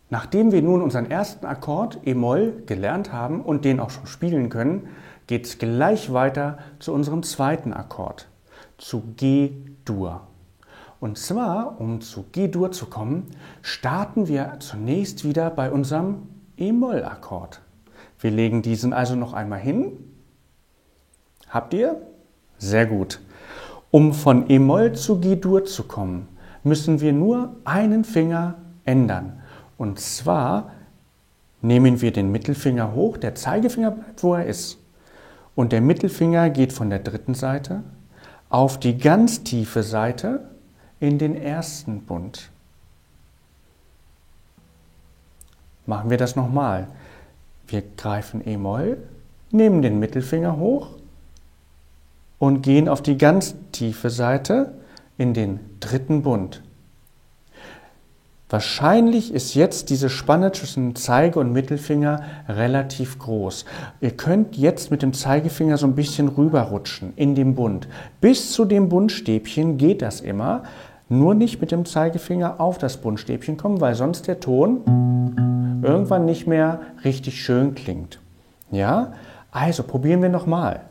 Nachdem wir nun unseren ersten Akkord E-Moll gelernt haben und den auch schon spielen können, geht es gleich weiter zu unserem zweiten Akkord, zu G-Dur. Und zwar, um zu G-Dur zu kommen, starten wir zunächst wieder bei unserem E-Moll-Akkord. Wir legen diesen also noch einmal hin. Habt ihr? Sehr gut. Um von E-Moll zu G-Dur zu kommen, müssen wir nur einen Finger ändern. Und zwar nehmen wir den Mittelfinger hoch, der Zeigefinger bleibt, wo er ist. Und der Mittelfinger geht von der dritten Seite auf die ganz tiefe Seite in den ersten Bund. Machen wir das nochmal. Wir greifen E-Moll, nehmen den Mittelfinger hoch und gehen auf die ganz tiefe Seite in den dritten Bund. Wahrscheinlich ist jetzt diese Spanne zwischen Zeige- und Mittelfinger relativ groß. Ihr könnt jetzt mit dem Zeigefinger so ein bisschen rüberrutschen in den Bund. Bis zu dem Bundstäbchen geht das immer, nur nicht mit dem Zeigefinger auf das Bundstäbchen kommen, weil sonst der Ton irgendwann nicht mehr richtig schön klingt. Ja? Also probieren wir nochmal.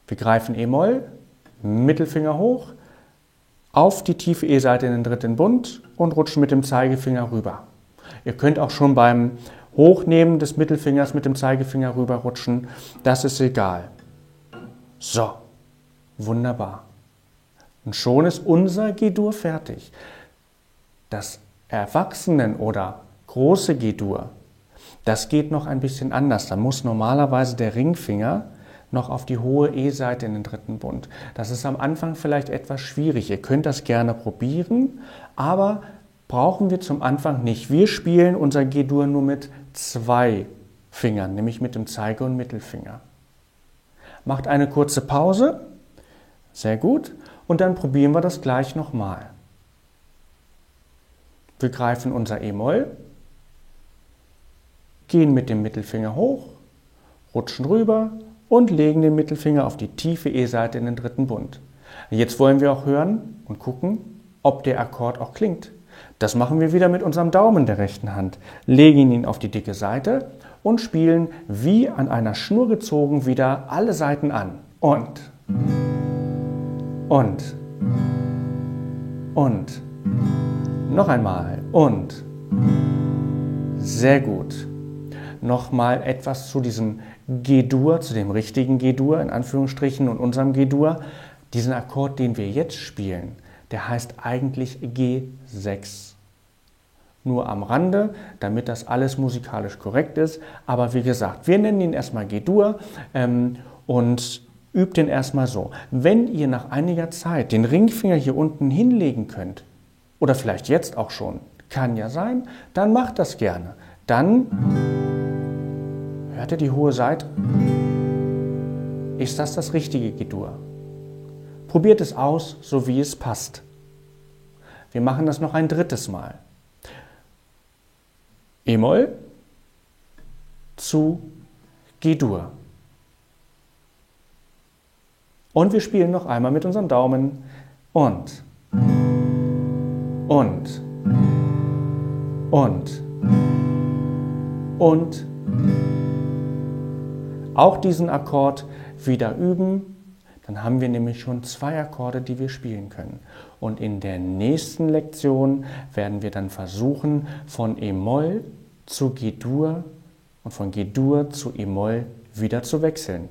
Wir greifen E-Moll, Mittelfinger hoch, auf die tiefe E-Seite in den dritten Bund und rutschen mit dem Zeigefinger rüber. Ihr könnt auch schon beim Hochnehmen des Mittelfingers mit dem Zeigefinger rüberrutschen, das ist egal. So, wunderbar. Und schon ist unser G-Dur fertig. Das Erwachsenen- oder große G-Dur, das geht noch ein bisschen anders. Da muss normalerweise der Ringfinger noch auf die hohe E-Seite in den dritten Bund. Das ist am Anfang vielleicht etwas schwierig. Ihr könnt das gerne probieren, aber brauchen wir zum Anfang nicht. Wir spielen unser G-Dur nur mit zwei Fingern, nämlich mit dem Zeige- und Mittelfinger. Macht eine kurze Pause. Sehr gut. Und dann probieren wir das gleich nochmal. Wir greifen unser E-Moll, gehen mit dem Mittelfinger hoch, rutschen rüber und legen den Mittelfinger auf die tiefe E-Seite in den dritten Bund. Jetzt wollen wir auch hören und gucken, ob der Akkord auch klingt. Das machen wir wieder mit unserem Daumen der rechten Hand. Legen ihn auf die dicke Seite und spielen wie an einer Schnur gezogen wieder alle Saiten an. Und. Noch einmal. Und. Sehr gut. Nochmal etwas zu diesem G-Dur, zu dem richtigen G-Dur in Anführungsstrichen und unserem G-Dur. Diesen Akkord, den wir jetzt spielen, der heißt eigentlich G6. Nur am Rande, damit das alles musikalisch korrekt ist. Aber wie gesagt, wir nennen ihn erstmal G-Dur und übt den erstmal so. Wenn ihr nach einiger Zeit den Ringfinger hier unten hinlegen könnt, oder vielleicht jetzt auch schon, kann ja sein, dann macht das gerne. Dann hört ihr die hohe Seite? Ist das richtige G-Dur? Probiert es aus, so wie es passt. Wir machen das noch ein drittes Mal. E-Moll zu G-Dur. Und wir spielen noch einmal mit unserem Daumen. Und. Auch diesen Akkord wieder üben, dann haben wir nämlich schon 2 Akkorde, die wir spielen können. Und in der nächsten Lektion werden wir dann versuchen, von E-Moll zu G-Dur und von G-Dur zu E-Moll wieder zu wechseln.